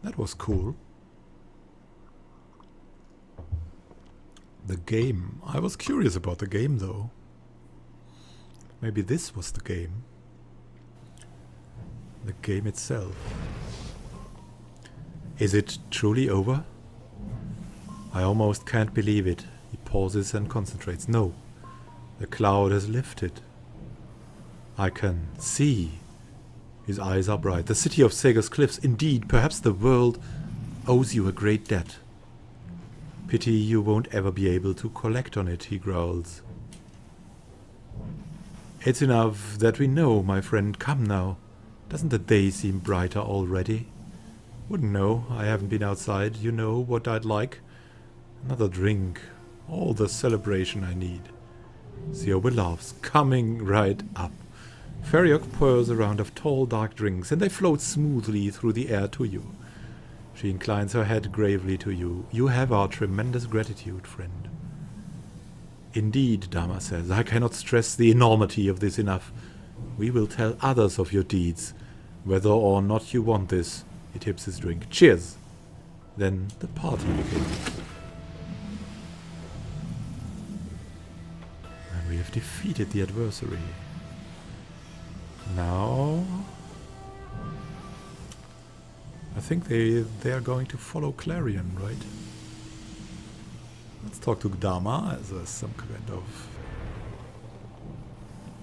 That was cool. The game. I was curious about the game though. Maybe this was the game. The game itself. Is it truly over? I almost can't believe it. He pauses and concentrates. No. The cloud has lifted. I can see. His eyes are bright. The city of Sager's Cliffs. Indeed, perhaps the world owes you a great debt. Pity you won't ever be able to collect on it, he growls. It's enough that we know, my friend. Come now. Doesn't the day seem brighter already? Wouldn't know. I haven't been outside. You know what I'd like? Another drink. All the celebration I need. Siobe laughs, coming right up. Feriok pours a round of tall, dark drinks, and they float smoothly through the air to you. She inclines her head gravely to you. You have our tremendous gratitude, friend. Indeed, Dama says, I cannot stress the enormity of this enough. We will tell others of your deeds, whether or not you want this. He tips his drink. Cheers! Then the party begins. And we have defeated the adversary. Now I think they are going to follow Clarion, right? Let's talk to Dama as some kind of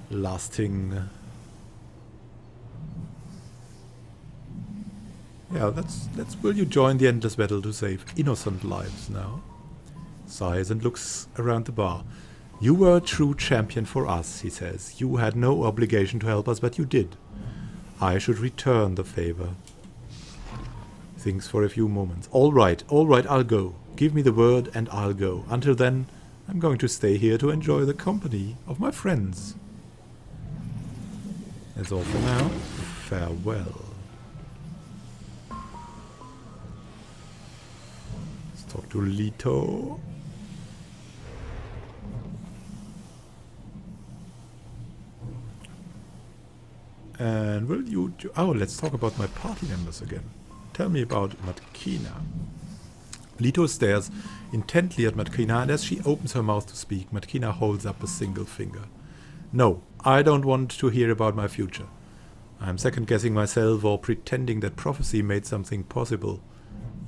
lasting... Yeah, let's will you join the endless battle to save innocent lives now? Sighs and looks around the bar. You were a true champion for us, he says. You had no obligation to help us, but you did. I should return the favor. Thinks for a few moments. All right, I'll go. Give me the word and I'll go. Until then, I'm going to stay here to enjoy the company of my friends. That's all for now. Farewell. Let's talk to Leto. And will you... Oh, let's talk about my party members again. Tell me about Matkina. Leto stares intently at Matkina, and as she opens her mouth to speak, Matkina holds up a single finger. No, I don't want to hear about my future. I'm second-guessing myself or pretending that prophecy made something possible.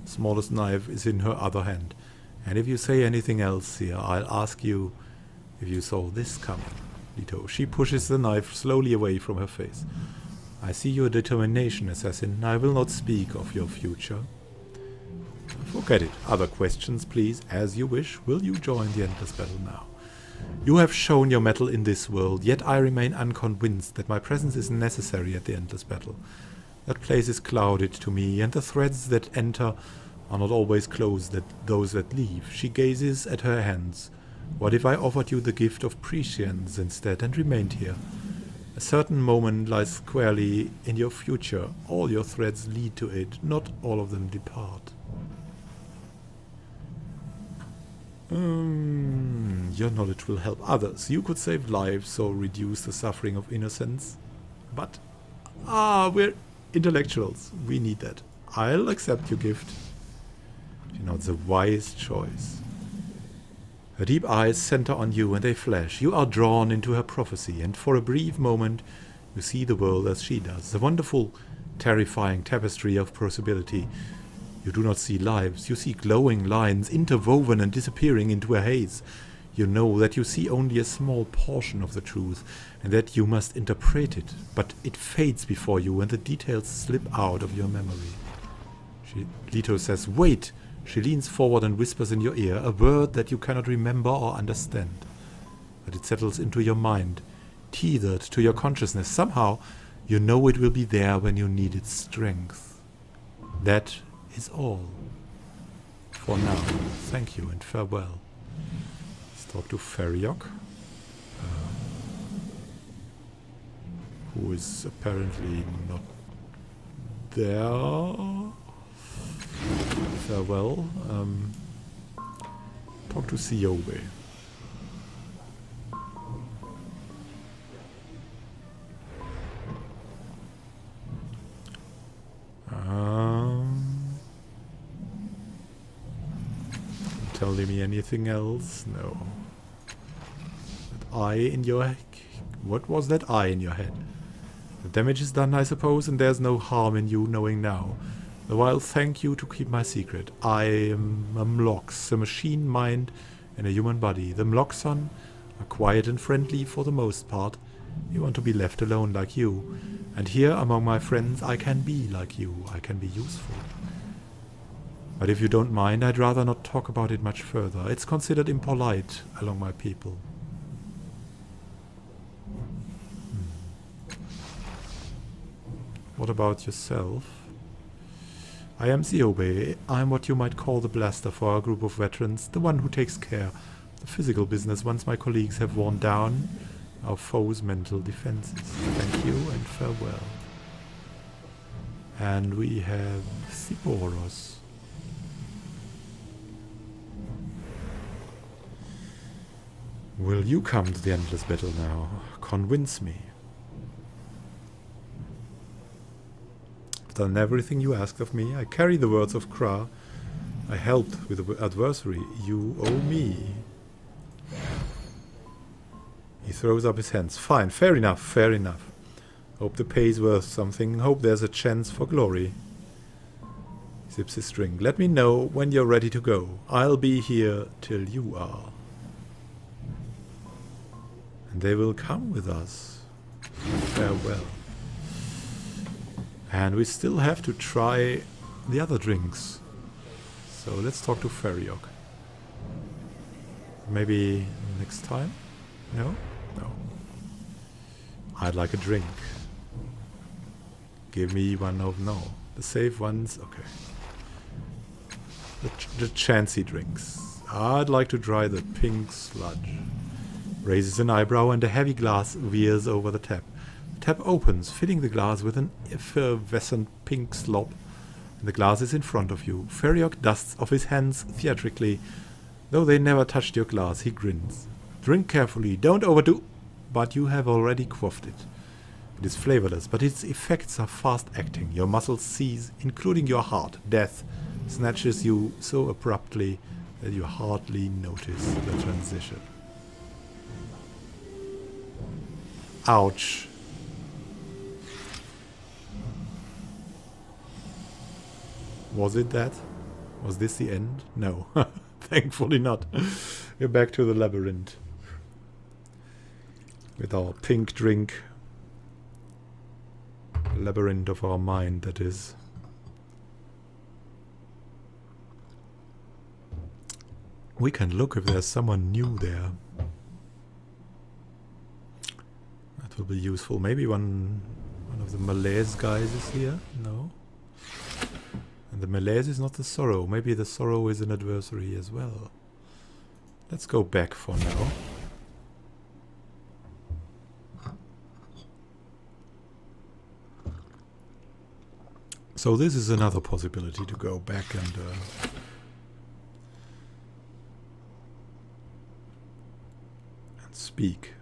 The smallest knife is in her other hand. And if you say anything else here, I'll ask you if you saw this coming. Leto. She pushes the knife slowly away from her face. I see your determination, assassin. I will not speak of your future. Forget it. Other questions, please. As you wish. Will you join the endless battle now? You have shown your mettle in this world, yet I remain unconvinced that my presence is necessary at the endless battle. That place is clouded to me, and the threads that enter are not always closed, those that leave. She gazes at her hands. What if I offered you the gift of prescience instead and remained here? A certain moment lies squarely in your future. All your threads lead to it, not all of them depart. Your knowledge will help others. You could save lives or reduce the suffering of innocence. But, we're intellectuals. We need that. I'll accept your gift. You know, it's a wise choice. Her deep eyes center on you and they flash. You are drawn into her prophecy, and for a brief moment you see the world as she does. A wonderful, terrifying tapestry of possibility. You do not see lives, you see glowing lines interwoven and disappearing into a haze. You know that you see only a small portion of the truth, and that you must interpret it, but it fades before you and the details slip out of your memory. Leto says, wait! She leans forward and whispers in your ear a word that you cannot remember or understand. But it settles into your mind, tethered to your consciousness. Somehow, you know it will be there when you need its strength. That is all. For now, thank you and farewell. Let's talk to Feriok, who is apparently not there. Farewell. Talk to Siobe. telling me anything else? No. That eye in your head? What was that eye in your head? The damage is done, I suppose, and there's no harm in you knowing now. Though I'll thank you to keep my secret. I am a Mlox, a machine mind in a human body. The Mloxon are quiet and friendly for the most part. We want to be left alone like you. And here, among my friends, I can be like you. I can be useful. But if you don't mind, I'd rather not talk about it much further. It's considered impolite among my people. What about yourself? I am Ziobe. I'm what you might call the blaster for our group of veterans, the one who takes care of the physical business once my colleagues have worn down our foes' mental defenses. Thank you and farewell. And we have Thiboros. Will you come to the endless battle now? Convince me. I've done everything you asked of me. I carry the words of Kra. I helped with the adversary. You owe me. He throws up his hands. Fine, fair enough, fair enough. Hope the pay's worth something. Hope there's a chance for glory. He sips his drink. Let me know when you're ready to go. I'll be here till you are. And they will come with us. Farewell. And we still have to try the other drinks. So let's talk to Feriok. Maybe next time? No? No. I'd like a drink. Give me one of... No. The safe ones? Okay. The chancy drinks. I'd like to try the pink sludge. Raises an eyebrow and a heavy glass veers over the tap. The tap opens, filling the glass with an effervescent pink slop. And the glass is in front of you. Feriok dusts off his hands theatrically. Though they never touched your glass, he grins. Drink carefully, don't overdo... But you have already quaffed it. It is flavorless, but its effects are fast-acting. Your muscles seize, including your heart. Death snatches you so abruptly that you hardly notice the transition. Ouch. Was it that? Was this the end? No. Thankfully not. We're back to the labyrinth. With our pink drink. The labyrinth of our mind, that is. We can look if there's someone new there. That will be useful. Maybe one of the Malaise guys is here? No. And the Malaise is not the Sorrow. Maybe the Sorrow is an adversary as well. Let's go back for now. So this is another possibility to go back and speak.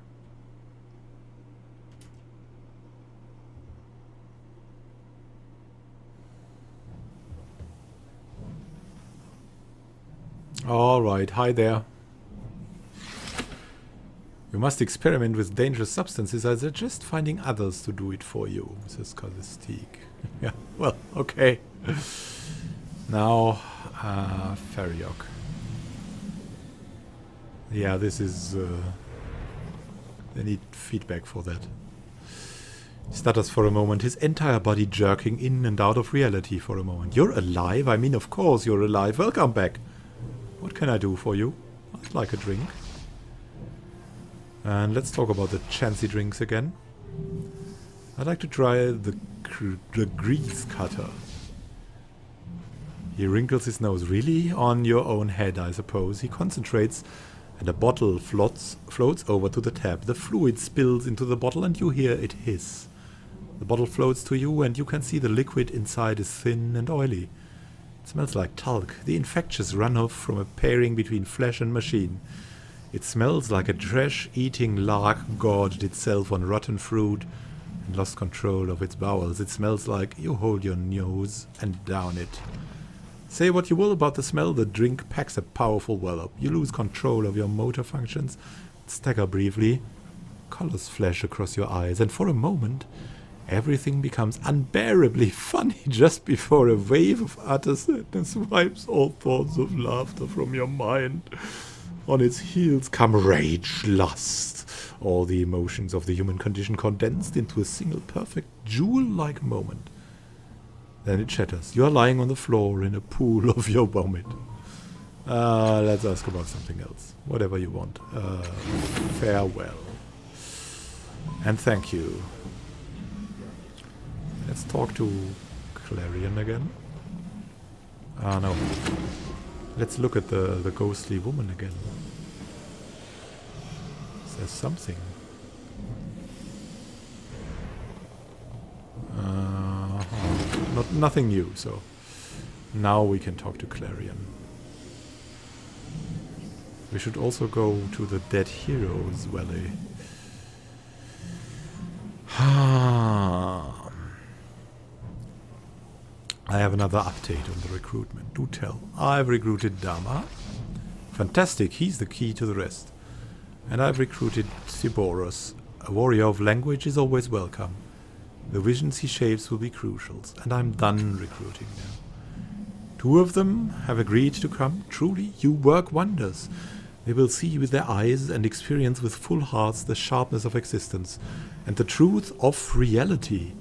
All right, hi there. You must experiment with dangerous substances. I suggest finding others to do it for you, says Kazistik. Yeah, well, okay. Now, Feriok. Yeah, this is... they need feedback for that. He stutters for a moment, his entire body jerking in and out of reality for a moment. You're alive? I mean, of course you're alive. Welcome back. What can I do for you? I'd like a drink. And let's talk about the chancy drinks again. I'd like to try the grease cutter. He wrinkles his nose. Really? On your own head, I suppose. He concentrates and a bottle floats over to the tap. The fluid spills into the bottle and you hear it hiss. The bottle floats to you and you can see the liquid inside is thin and oily. It smells like talc, the infectious runoff from a pairing between flesh and machine. It smells like a trash-eating lark gorged itself on rotten fruit and lost control of its bowels. It smells like you hold your nose and down it. Say what you will about the smell, the drink packs a powerful wallop. You lose control of your motor functions, stagger briefly, colors flash across your eyes, and for a moment, everything becomes unbearably funny just before a wave of utter sadness wipes all thoughts of laughter from your mind. On its heels come rage, lust, all the emotions of the human condition condensed into a single perfect jewel-like moment. Then it shatters. You are lying on the floor in a pool of your vomit. Let's ask about something else. Whatever you want. Farewell. And thank you. Let's talk to Clarion again. No. Let's look at the ghostly woman again. Says something. Nothing new, so now we can talk to Clarion. We should also go to the Dead Heroes Valley. I have another update on the recruitment. Do tell. I've recruited Dama. Fantastic, he's the key to the rest. And I've recruited Siboros. A warrior of language is always welcome. The visions he shapes will be crucial, and I'm done recruiting now. 2 of them have agreed to come. Truly, you work wonders. They will see with their eyes and experience with full hearts the sharpness of existence and the truth of reality.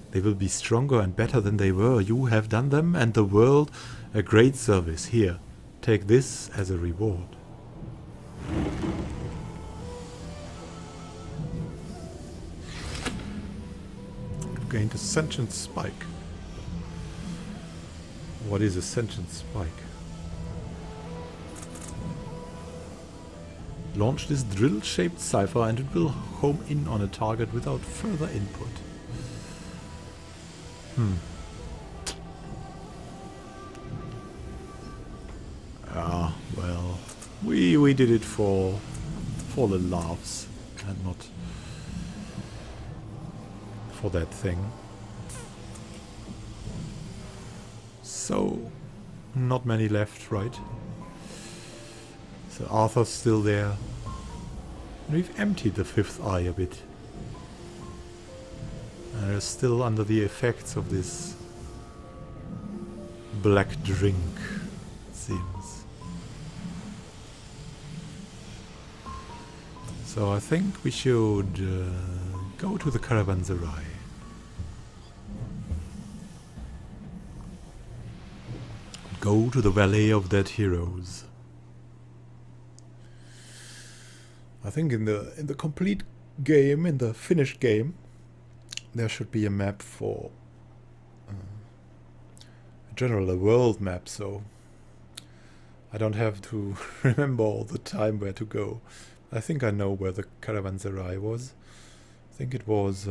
They will be stronger and better than they were. You have done them and the world a great service. Here, take this as a reward. Gained a sentient spike. What is a sentient spike? Launch this drill-shaped cipher and it will home in on a target without further input. Ah, well, we did it for the laughs and not for that thing. So, not many left, right? So Arthur's still there. And we've emptied the 5th eye a bit. And we're still under the effects of this black drink, it seems. So I think we should go to the caravanserai. Go to the Valley of Dead Heroes. I think in the complete game, in the finished game, there should be a map for in general a world map, so I don't have to remember all the time where to go. I think I know where the caravanserai was. I think it was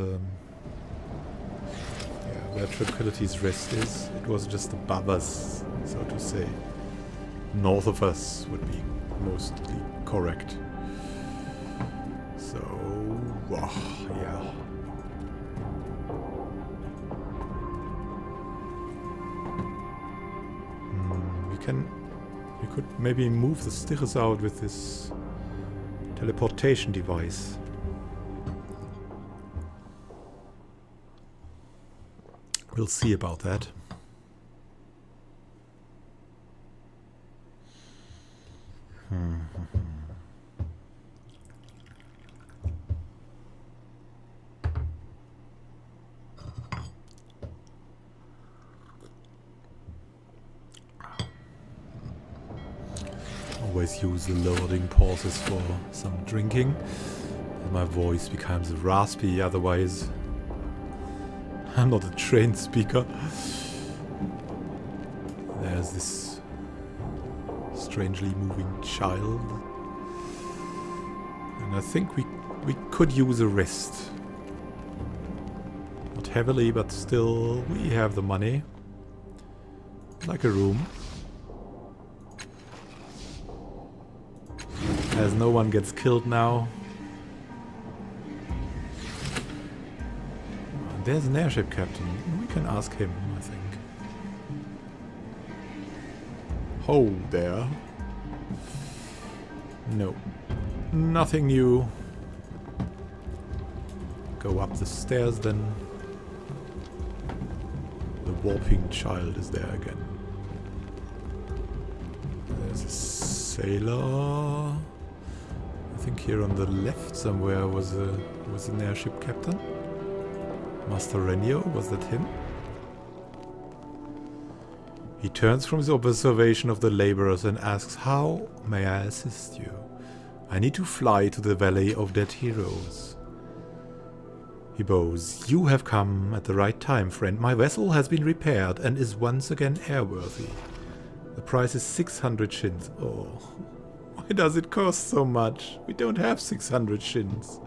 where Tranquility's Rest is. It was just above us, so to say. North of us would be mostly correct. So, yeah. We could maybe move the stickers out with this teleportation device. We'll see about that. Always use the loading pauses for some drinking. My voice becomes raspy, otherwise I'm not a trained speaker. There's this strangely moving child. And I think we could use a rest. Not heavily, but still we have the money. Like a room. As no one gets killed now. There's an airship captain. We can ask him, I think. Ho there. No. Nothing new. Go up the stairs then. The warping child is there again. There's a sailor. I think here on the left somewhere was an airship captain. Master Renio, was that him? He turns from his observation of the laborers and asks, "How may I assist you? I need to fly to the Valley of Dead Heroes." He bows. "You have come at the right time, friend. My vessel has been repaired and is once again airworthy. The price is 600 shins. Oh, why does it cost so much? We don't have 600 shins.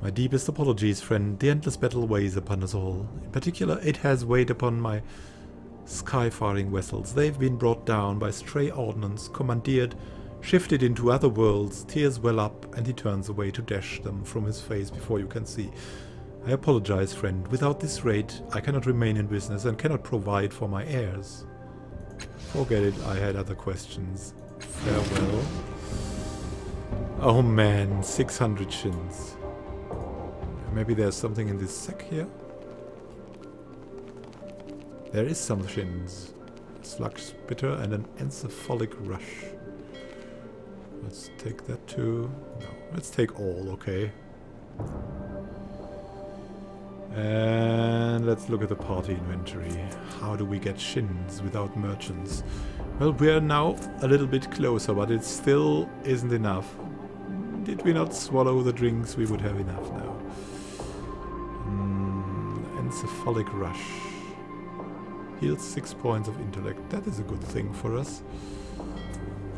My deepest apologies, friend. The endless battle weighs upon us all. In particular, it has weighed upon my skyfaring vessels. They've been brought down by stray ordnance, commandeered, shifted into other worlds. Tears well up, and he turns away to dash them from his face before you can see. I apologize, friend. Without this rate, I cannot remain in business and cannot provide for my heirs." Forget it, I had other questions. Farewell. Oh man, 600 shins. Maybe there's something in this sack here? There is some shins. Slug spitter and an encephalic rush. Let's take that too. No, let's take all, okay. And let's look at the party inventory. How do we get shins without merchants? Well, we are now a little bit closer, but it still isn't enough. Did we not swallow the drinks? We would have enough now. Encephalic rush. Heals 6 points of intellect. That is a good thing for us.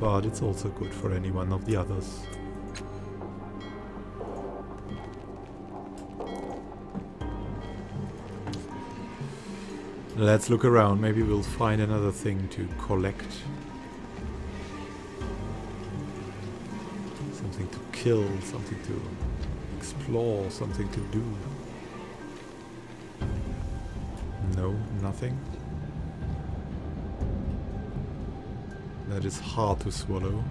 But it's also good for any one of the others. Let's look around. Maybe we'll find another thing to collect. Something to kill, something to explore, something to do. No, nothing. That is hard to swallow.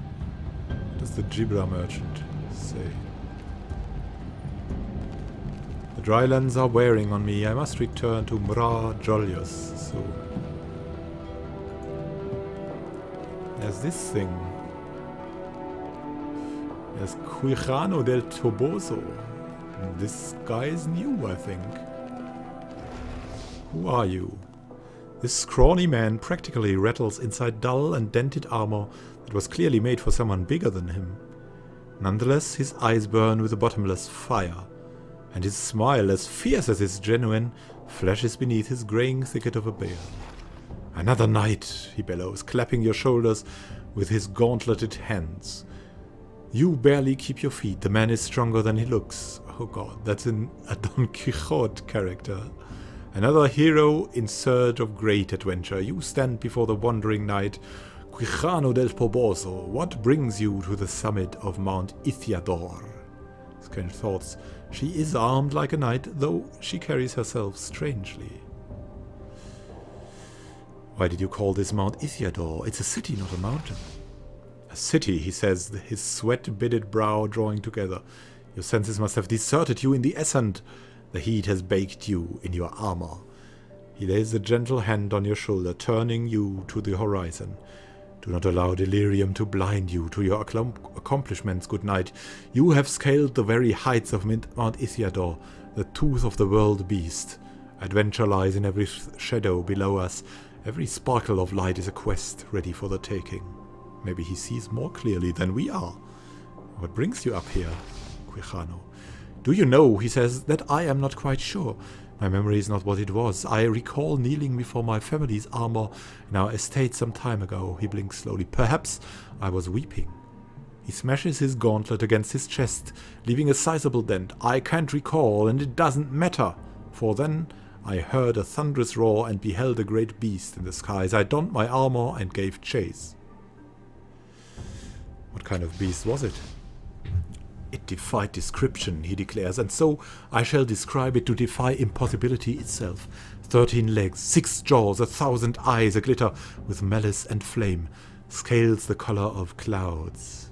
What does the Gibra merchant say? The drylands are wearing on me. I must return to Mra Jolios soon. There's this thing. There's Quijano del Toboso. This guy is new, I think. Who are you? This scrawny man practically rattles inside dull and dented armor that was clearly made for someone bigger than him. Nonetheless, his eyes burn with a bottomless fire, and his smile, as fierce as is genuine, flashes beneath his graying thicket of a beard. "Another night," he bellows, clapping your shoulders with his gauntleted hands. "You barely keep your feet. The man is stronger than he looks." Oh god, that's a Don Quixote character. "Another hero in search of great adventure. You stand before the wandering knight, Quijano del Toboso. What brings you to the summit of Mount Ithiador?" Strange thoughts. She is armed like a knight, though she carries herself strangely. "Why did you call this Mount Ithiador? It's a city, not a mountain." "A city," he says, his sweat-beaded brow drawing together. "Your senses must have deserted you in the ascent. The heat has baked you in your armor." He lays a gentle hand on your shoulder, turning you to the horizon. "Do not allow delirium to blind you to your accomplishments, good knight. You have scaled the very heights of Mount Ithiador, the tooth of the world beast. Adventure lies in every shadow below us. Every sparkle of light is a quest ready for the taking." Maybe he sees more clearly than we are. "What brings you up here, Quijano?" "Do you know," he says, "that I am not quite sure. My memory is not what it was. I recall kneeling before my family's armor in our estate some time ago." He blinks slowly. "Perhaps I was weeping." He smashes his gauntlet against his chest, leaving a sizable dent. "I can't recall, and it doesn't matter. For then I heard a thunderous roar and beheld a great beast in the skies. I donned my armor and gave chase." What kind of beast was it? "It defied description," he declares, "and so I shall describe it to defy impossibility itself. 13 legs, 6 jaws, 1,000 eyes, a glitter with malice and flame, scales the color of clouds.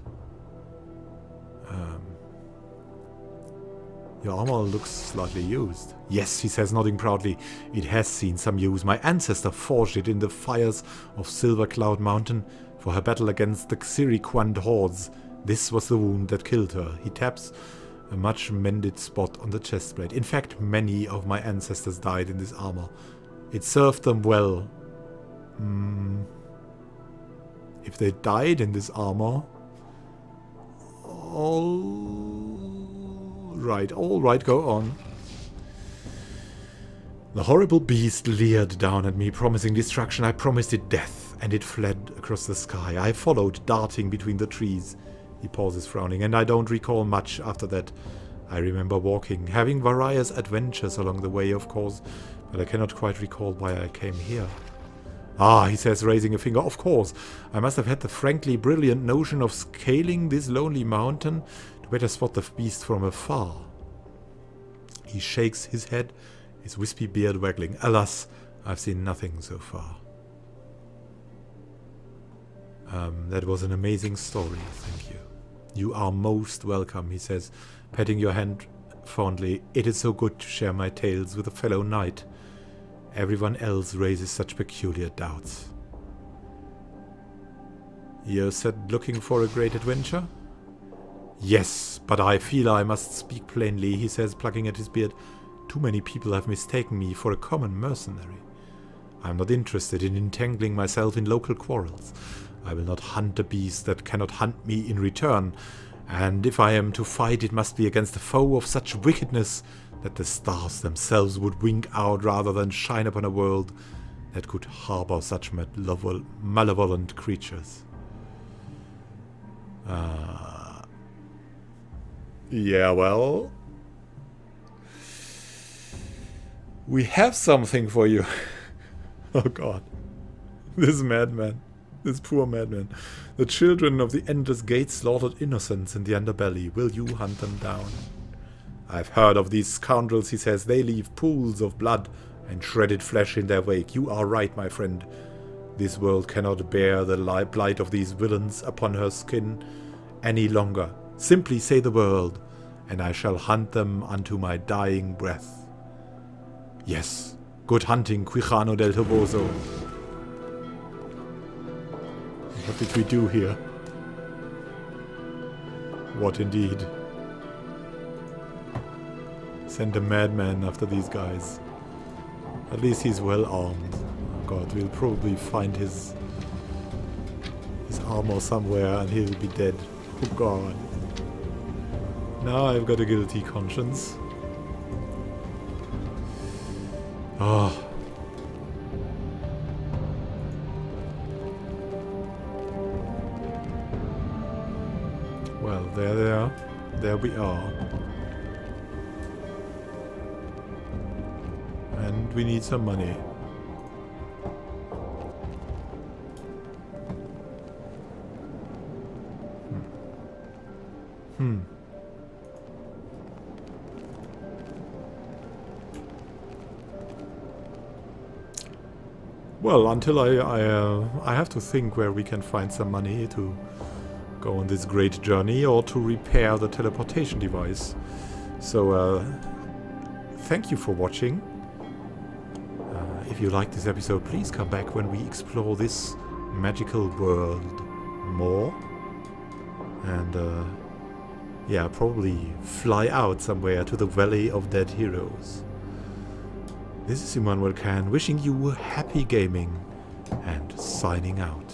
Your armor looks slightly used. Yes, he says, nodding proudly. It has seen some use. My ancestor forged it in the fires of Silver Cloud Mountain for her battle against the Xiriquand hordes. This was the wound that killed her. He taps a much mended spot on the chest plate. In fact, many of my ancestors died in this armor. It served them well. If they died in this armor... All right, go on. The horrible beast leered down at me, promising destruction. I promised it death, and it fled across the sky. I followed, darting between the trees. He pauses, frowning, and I don't recall much after that. I remember walking, having various adventures along the way, of course, but I cannot quite recall why I came here. Ah, he says, raising a finger, of course. I must have had the frankly brilliant notion of scaling this lonely mountain to better spot the beast from afar. He shakes his head, his wispy beard waggling. Alas, I've seen nothing so far. That was an amazing story, thank you. You are most welcome, he says, patting your hand fondly. It is so good to share my tales with a fellow knight. Everyone else raises such peculiar doubts. You said looking for a great adventure? Yes, but I feel I must speak plainly, he says, plucking at his beard. Too many people have mistaken me for a common mercenary. I am not interested in entangling myself in local quarrels. I will not hunt a beast that cannot hunt me in return, and if I am to fight, it must be against a foe of such wickedness that the stars themselves would wink out rather than shine upon a world that could harbor such malevolent creatures. Yeah, well... we have something for you. Oh god. This madman. This poor madman. The children of the Endless Gate slaughtered innocents in the underbelly. Will you hunt them down? I've heard of these scoundrels, he says. They leave pools of blood and shredded flesh in their wake. You are right, my friend. This world cannot bear the blight of these villains upon her skin any longer. Simply say the word, and I shall hunt them unto my dying breath. Yes, good hunting, Quijano del Toboso. What did we do here? What indeed? Send a madman after these guys. At least he's well armed. Oh god, we'll probably find his armor somewhere and he'll be dead. Oh god. Now I've got a guilty conscience. Oh. Well, there we are. And we need some money. Well, until I have to think where we can find some money to go on this great journey or to repair the teleportation device. So, thank you for watching. If you liked this episode, please come back when we explore this magical world more. And, yeah, probably fly out somewhere to the Valley of Dead Heroes. This is Immanuel Khan, wishing you happy gaming and signing out.